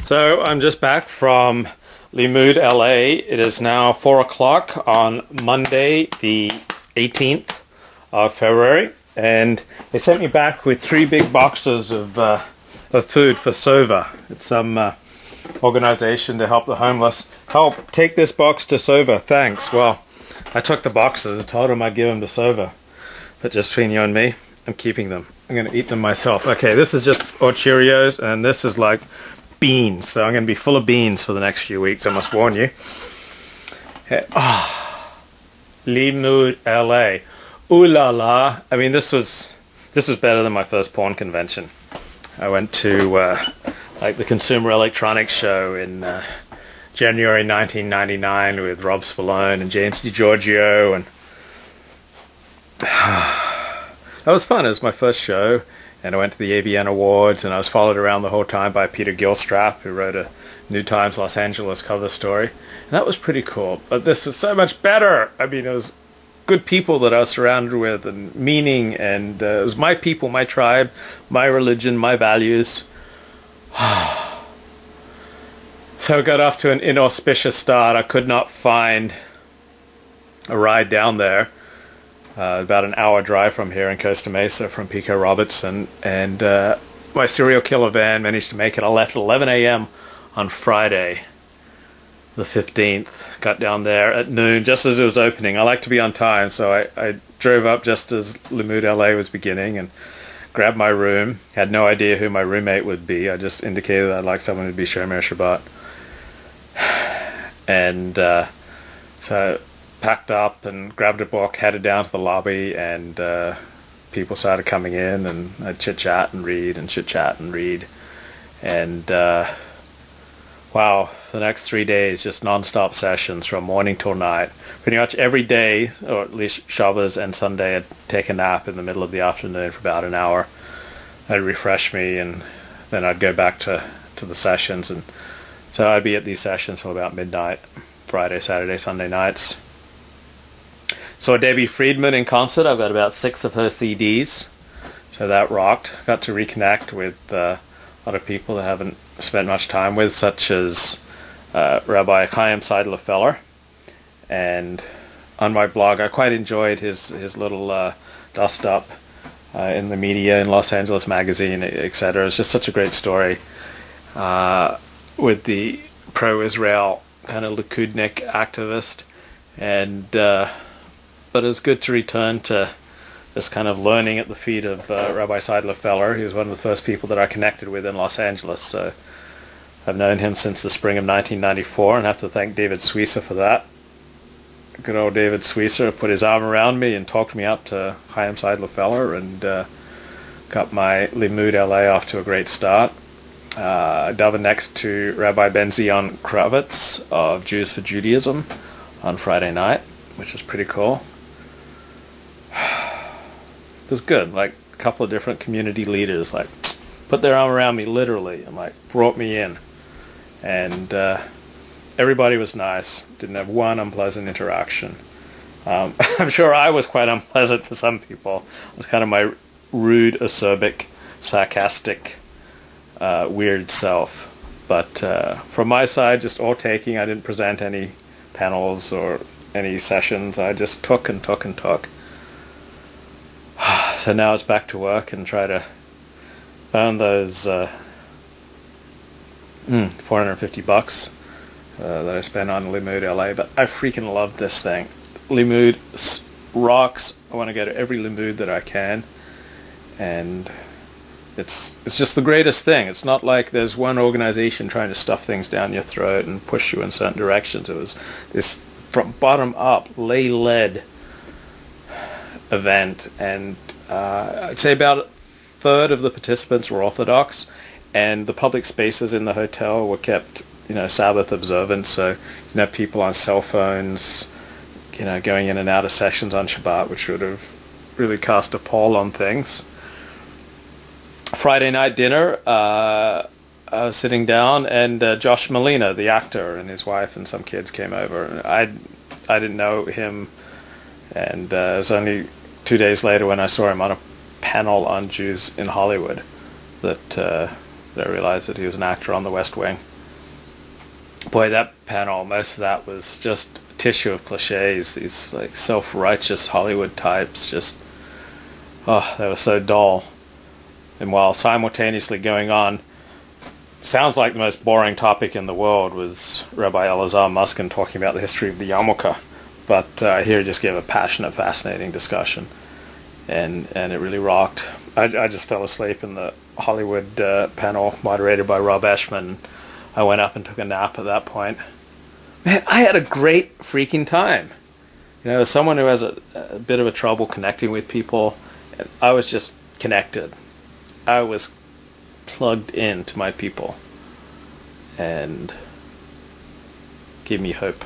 So I'm just back from Limud, LA. It is now 4 o'clock on Monday, the 18th of February, and they sent me back with 3 big boxes of food for Sova. It's some organization to help the homeless. Help, take this box to Sova. Thanks. Well, I took the boxes. I told them I'd give them to Sova, but just between you and me, I'm keeping them. I'm going to eat them myself. Okay, this is just Cheerios, and this is like beans, so I'm going to be full of beans for the next few weeks, I must warn you. Limud, LA. Ooh la la. I mean, this was better than my first porn convention. I went to like the Consumer Electronics Show in January 1999 with Rob Spallone and James DiGiorgio, and that was fun. It was my first show. And I went to the AVN Awards, and I was followed around the whole time by Peter Gilstrap, who wrote a New Times Los Angeles cover story. And that was pretty cool. But this was so much better. I mean, it was good people that I was surrounded with, and meaning, and it was my people, my tribe, my religion, my values. So I got off to an inauspicious start. I could not find a ride down there. About an hour drive from here in Costa Mesa from Pico Robertson, and my serial killer van managed to make it. I left at 11 a.m. on Friday the 15th, got down there at noon just as it was opening. I like to be on time, so I drove up just as Limud LA was beginning and grabbed my room. Had no idea who my roommate would be. I just indicated that I'd like someone to be Shomer Shabbat. And so packed up and grabbed a book, headed down to the lobby, and people started coming in, and I'd chit-chat and read and chit-chat and read. And wow, the next 3 days, just non-stop sessions from morning till night. Pretty much every day, or at least Shabbos and Sunday, I'd take a nap in the middle of the afternoon for about an hour. I'd refresh me, and then I'd go back to the sessions. And so I'd be at these sessions till about midnight, Friday, Saturday, Sunday nights. Saw Debbie Friedman in concert. I've got about 6 of her CDs, so that rocked. Got to reconnect with a lot of people that I haven't spent much time with, such as Rabbi Chaim Seidler Feller. And on my blog, I quite enjoyed his little dust-up in the media, in Los Angeles Magazine, etc. It's just such a great story with the pro-Israel kind of Likudnik activist. And but it was good to return to just kind of learning at the feet of Rabbi Seidler Feller. He was one of the first people that I connected with in Los Angeles. So I've known him since the spring of 1994, and I have to thank David Suissa for that. Good old David Suissa put his arm around me and talked me up to Chaim Seidler Feller, and got my Limud LA off to a great start. Davened next to Rabbi Ben-Zion Kravitz of Jews for Judaism on Friday night, which was pretty cool. It was good. Like a couple of different community leaders like put their arm around me literally and like brought me in, and everybody was nice. Didn't have one unpleasant interaction. I'm sure I was quite unpleasant for some people. I was kind of my rude, acerbic, sarcastic, weird self. But from my side, just all taking. I didn't present any panels or any sessions. I just took and took and took. So now it's back to work and try to earn those $450 that I spent on Limud LA. But I freaking love this thing. Limud rocks. I want to go to every Limud that I can, and it's just the greatest thing. It's not like there's one organization trying to stuff things down your throat and push you in certain directions. It was this from bottom up, lay-led event, and I'd say about a third of the participants were Orthodox, and the public spaces in the hotel were kept, Sabbath observant. So you can have people on cell phones, going in and out of sessions on Shabbat, which would have really cast a pall on things. Friday night dinner, I was sitting down, and Josh Molina, the actor, and his wife and some kids came over. I didn't know him, and it was only 2 days later when I saw him on a panel on Jews in Hollywood that I realized that he was an actor on The West Wing. boy, that panel, most of that was just a tissue of cliches. These like self-righteous Hollywood types, just they were so dull. And while simultaneously going on, sounds like the most boring topic in the world was Rabbi Elazar Muskin talking about the history of the yarmulke. But here he just gave a passionate, fascinating discussion, and it really rocked. I just fell asleep in the Hollywood panel moderated by Rob Eshman. I went up and took a nap at that point. Man, I had a great freaking time. You know, as someone who has a bit of a trouble connecting with people, I was just connected. I was plugged into my people, and gave me hope.